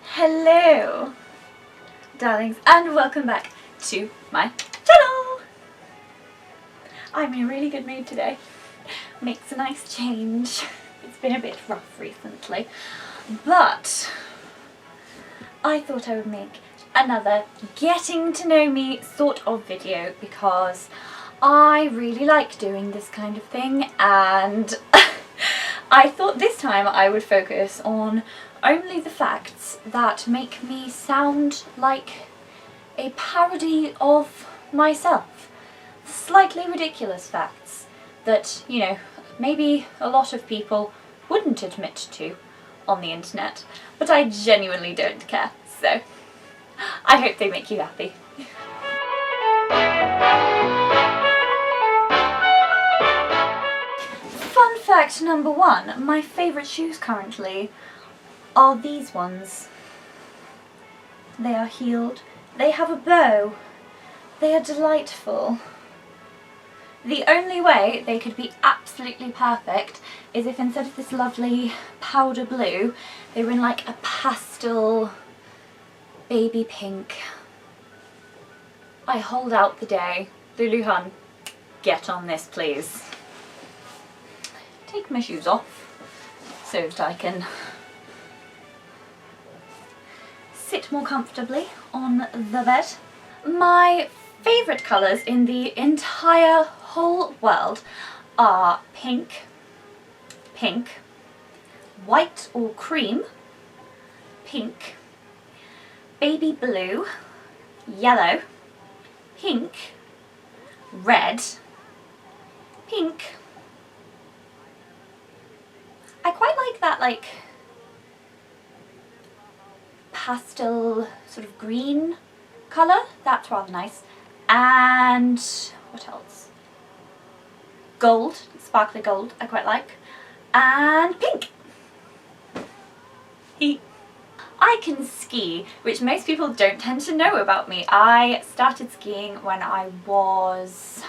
Hello, darlings, and welcome back to my channel. I'm in a really good mood today. Makes a nice change. It's been a bit rough recently, but I thought I would make another getting to know me sort of video because I really like doing this kind of thing, and I thought this time I would focus on only the facts that make me sound like a parody of myself. Slightly ridiculous facts that, you know, maybe a lot of people wouldn't admit to on the internet, but I genuinely don't care, so I hope they make you happy. Fun fact number one, my favourite shoes currently are these ones. They are heeled, they have a bow, they are delightful. The only way they could be absolutely perfect is if instead of this lovely powder blue, they were in like a pastel baby pink. I hold out the day. Lulu Hun, get on this please. Take my shoes off so that I can sit more comfortably on the bed. My favourite colours in the entire whole world are pink, white or cream, pink, baby blue, yellow, pink, red, pink. I quite like that like pastel sort of green colour, that's rather nice. And what else? Gold, sparkly gold, I quite like. And pink. I can ski, which most people don't tend to know about me. I started skiing when I was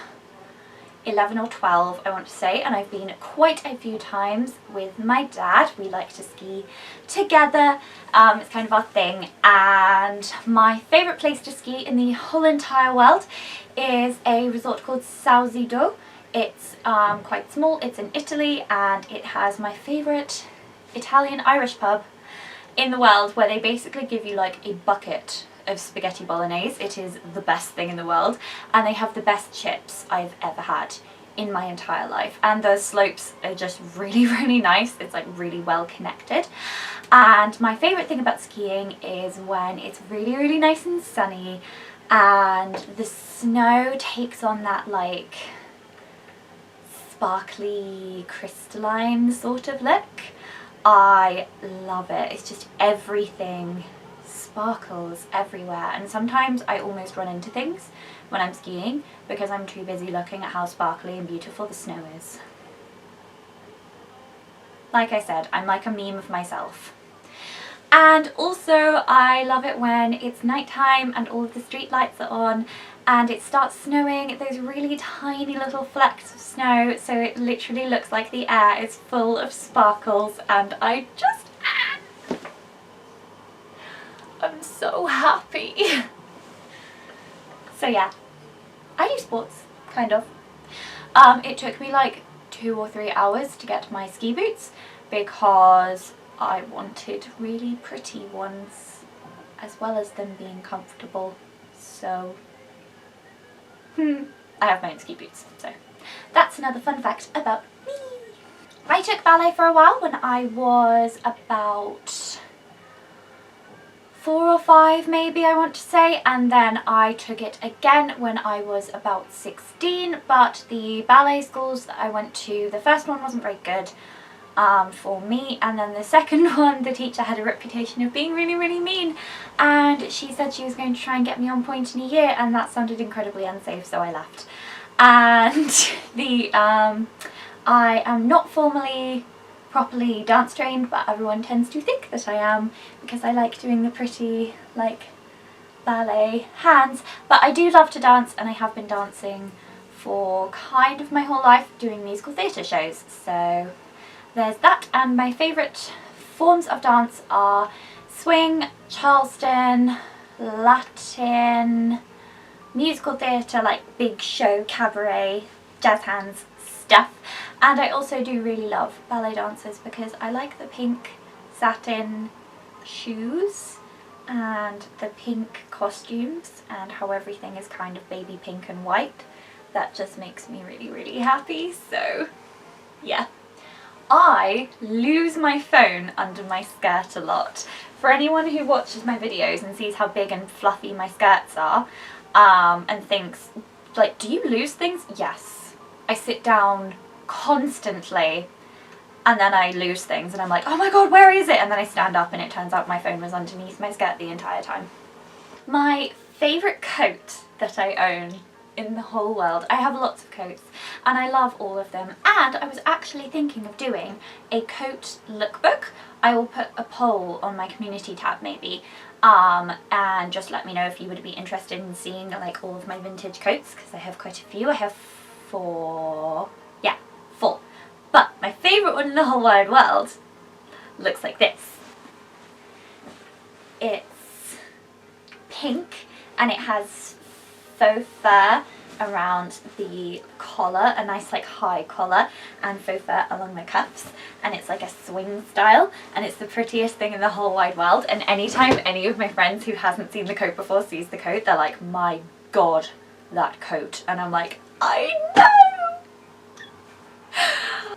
11 or 12, I want to say, and I've been quite a few times with my dad. We like to ski together, it's kind of our thing, and my favourite place to ski in the whole entire world is a resort called Sauzido. It's quite small, it's in Italy, and it has my favourite Italian-Irish pub in the world where they basically give you like a bucket of spaghetti bolognese. It is the best thing in the world, and they have the best chips I've ever had in my entire life, and those slopes are just really nice. It's like really well connected, and my favourite thing about skiing is when it's really nice and sunny and the snow takes on that like sparkly crystalline sort of look. I love it. It's just everything sparkles everywhere, and sometimes I almost run into things when I'm skiing because I'm too busy looking at how sparkly and beautiful the snow is. Like I said, I'm like a meme of myself. And also I love it when it's nighttime and all of the street lights are on and it starts snowing, those really tiny little flecks of snow, so it literally looks like the air is full of sparkles, and I'm so happy. So yeah, I do sports, kind of. It took me like 2 or 3 hours to get my ski boots because I wanted really pretty ones as well as them being comfortable, so I have my own ski boots, so that's another fun fact about me. I took ballet for a while when I was about 4 or 5 maybe, I want to say, and then I took it again when I was about 16, but the ballet schools that I went to, the first one wasn't very good for me, and then the second one, the teacher had a reputation of being really mean, and she said she was going to try and get me on point in a year, and that sounded incredibly unsafe, so I left. And I am not formally properly dance trained, but everyone tends to think that I am because I like doing the pretty like ballet hands. But I do love to dance, and I have been dancing for kind of my whole life, doing musical theatre shows, so there's that, and my favourite forms of dance are swing, Charleston, Latin, musical theatre like big show, cabaret, jazz hands stuff, and I also do really love ballet dancers because I like the pink satin shoes and the pink costumes and how everything is kind of baby pink and white. That just makes me really, really happy. So yeah, I lose my phone under my skirt a lot. For anyone who watches my videos and sees how big and fluffy my skirts are, and thinks, like, do you lose things? Yes. I sit down constantly and then I lose things and I'm like, oh my god, where is it? And then I stand up and it turns out my phone was underneath my skirt the entire time. My favourite coat that I own in the whole world, I have lots of coats and I love all of them, and I was actually thinking of doing a coat lookbook. I will put a poll on my community tab maybe, and just let me know if you would be interested in seeing like all of my vintage coats, because I have quite a few. I have four. But my favourite one in the whole wide world looks like this. It's pink and it has faux fur around the collar, a nice like high collar, and faux fur along the cuffs, and it's like a swing style, and it's the prettiest thing in the whole wide world. And anytime any of my friends who hasn't seen the coat before sees the coat, they're like, my god, that coat. And I'm like, I know!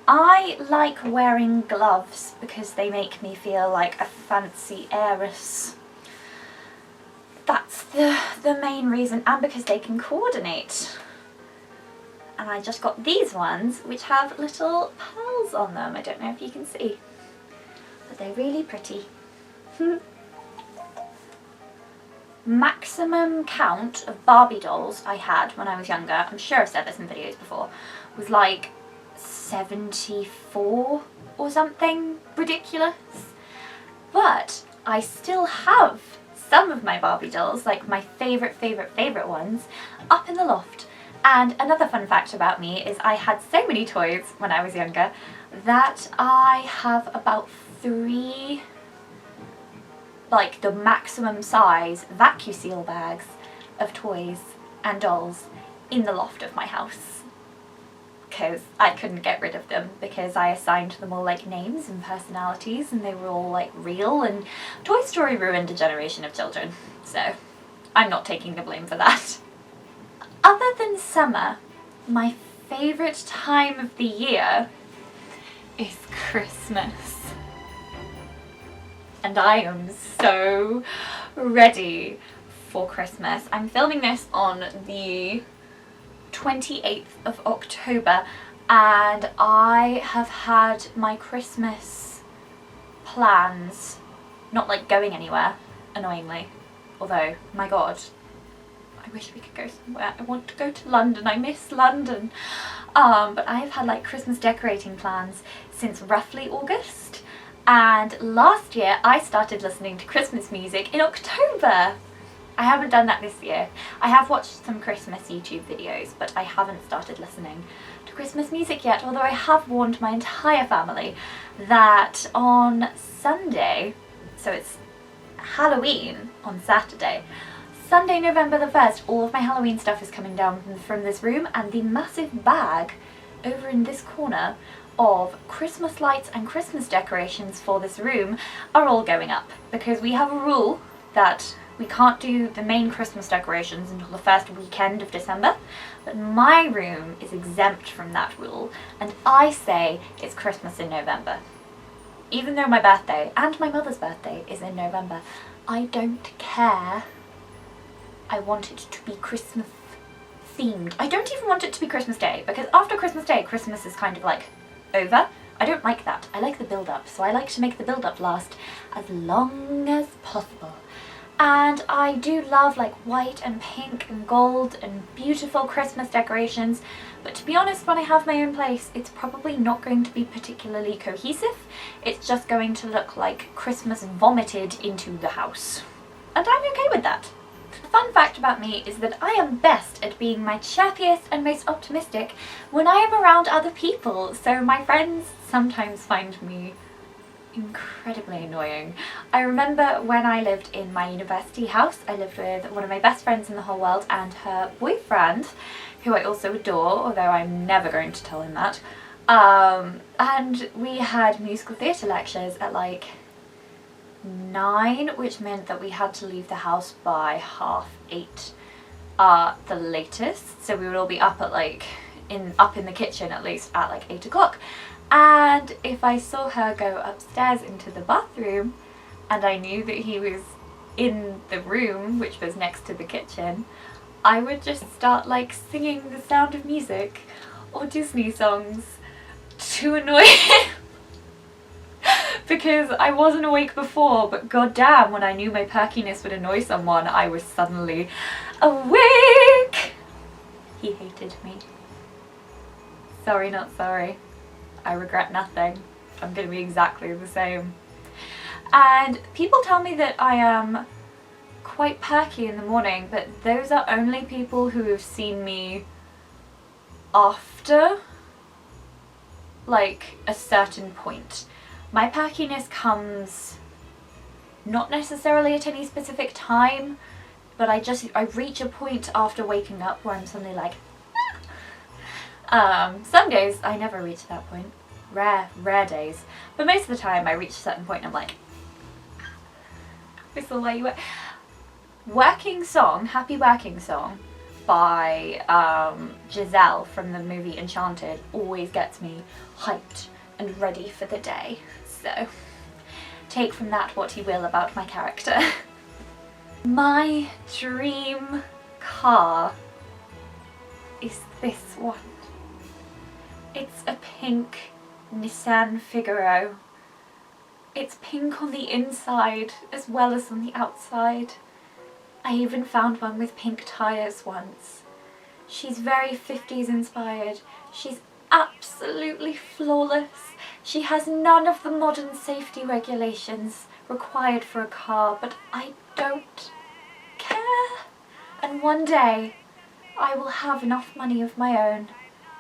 I like wearing gloves because they make me feel like a fancy heiress. That's the main reason, and because they can coordinate. And I just got these ones which have little pearls on them. I don't know if you can see, but they're really pretty. Maximum count of Barbie dolls I had when I was younger, I'm sure I've said this in videos before, was like 74 or something ridiculous. But I still have some of my Barbie dolls, like my favourite ones, up in the loft. And another fun fact about me is I had so many toys when I was younger that I have about 3, like the maximum size vacuum bags of toys and dolls in the loft of my house. Because I couldn't get rid of them because I assigned them all like names and personalities and they were all like real, and Toy Story ruined a generation of children, so I'm not taking the blame for that. Other than summer, my favourite time of the year is Christmas. And I am so ready for Christmas. I'm filming this on the 28th of October and I have had my Christmas plans not like going anywhere, annoyingly, although my god, I wish we could go somewhere. I want to go to London, I miss London, but I've had like Christmas decorating plans since roughly August, and last year I started listening to Christmas music in October. I haven't done that this year. I have watched some Christmas YouTube videos, but I haven't started listening to Christmas music yet, although I have warned my entire family that on Sunday, so it's Halloween on Saturday, Sunday, November the 1st, all of my Halloween stuff is coming down from this room, and the massive bag over in this corner of Christmas lights and Christmas decorations for this room are all going up, because we have a rule that we can't do the main Christmas decorations until the first weekend of December, but my room is exempt from that rule, and I say it's Christmas in November. Even though my birthday and my mother's birthday is in November, I don't care. I want it to be Christmas themed. I don't even want it to be Christmas Day, because after Christmas Day, Christmas is kind of like over. I don't like that. I like the build-up, so I like to make the build-up last as long as possible. And I do love like white and pink and gold and beautiful Christmas decorations, but to be honest, when I have my own place, it's probably not going to be particularly cohesive. It's just going to look like Christmas vomited into the house. And I'm okay with that. fun fact about me is that I am best at being my chirpiest and most optimistic when I am around other people, so my friends sometimes find me incredibly annoying. I remember when I lived in my university house, I lived with one of my best friends in the whole world and her boyfriend, who I also adore, although I'm never going to tell him that. And we had musical theatre lectures at like 9, which meant that we had to leave the house by 8:30 the latest, so we would all be up at like up in the kitchen at least at like 8 o'clock. And if I saw her go upstairs into the bathroom and I knew that he was in the room, which was next to the kitchen, I would just start like singing The Sound of Music or Disney songs to annoy him. Because I wasn't awake before, but goddamn, when I knew my perkiness would annoy someone, I was suddenly awake. He hated me. Sorry, not sorry. I regret nothing. I'm going to be exactly the same. And people tell me that I am quite perky in the morning, but those are only people who have seen me after like a certain point. My perkiness comes not necessarily at any specific time, but I reach a point after waking up where I'm suddenly like, some days I never reach that point. Rare days. But most of the time I reach a certain point and I'm like, whistle where you were. Working Song, Happy Working Song by Giselle from the movie Enchanted always gets me hyped and ready for the day. So take from that what you will about my character. My dream car is this one. It's a pink Nissan Figaro. It's pink on the inside as well as on the outside. I even found one with pink tyres once. She's very 50s inspired. She's absolutely flawless. She has none of the modern safety regulations required for a car, but I don't care. And one day I will have enough money of my own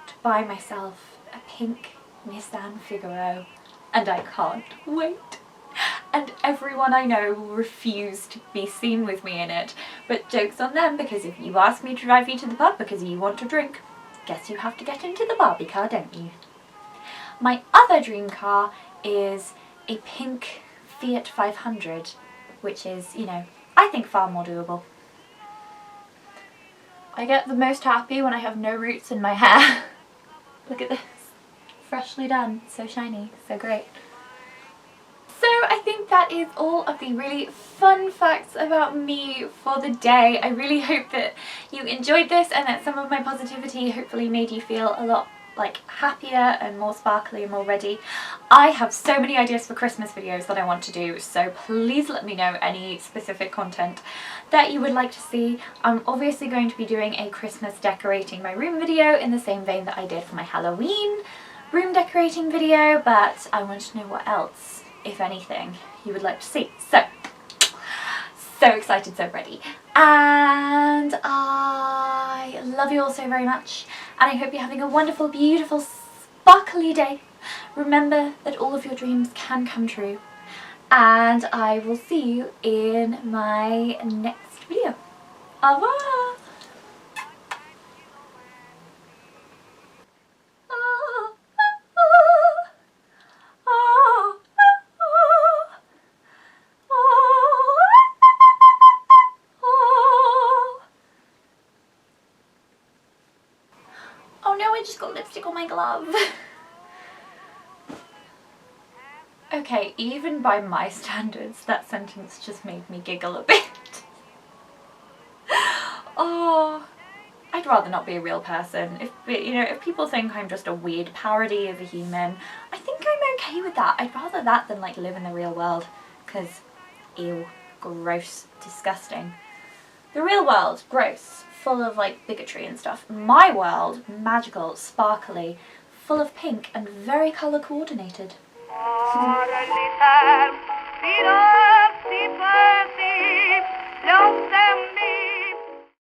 to buy myself a pink Nissan Figaro, and I can't wait. And everyone I know will refuse to be seen with me in it, but joke's on them, because if you ask me to drive you to the pub because you want to drink, guess you have to get into the Barbie car, don't you? My other dream car is a pink Fiat 500, which is, you know, I think far more doable. I get the most happy when I have no roots in my hair. Look at this. Freshly done. So shiny. So great. So I think that is all of the really fun facts about me for the day. I really hope that you enjoyed this and that some of my positivity hopefully made you feel a lot like happier and more sparkly and more ready. I have so many ideas for Christmas videos that I want to do, so please let me know any specific content that you would like to see. I'm obviously going to be doing a Christmas decorating my room video in the same vein that I did for my Halloween room decorating video, but I want to know what else, if anything, you would like to see. So excited, so ready. And I love you all so very much, and I hope you're having a wonderful, beautiful, sparkly day. Remember that all of your dreams can come true, and I will see you in my next video. Au revoir! Oh no, I just got lipstick on my glove. Okay, even by my standards, that sentence just made me giggle a bit. Oh, I'd rather not be a real person. If people think I'm just a weird parody of a human, I think I'm okay with that. I'd rather that than like live in the real world, because ew, gross, disgusting. The real world, gross, full of like bigotry and stuff. My world, magical, sparkly, full of pink and very colour coordinated.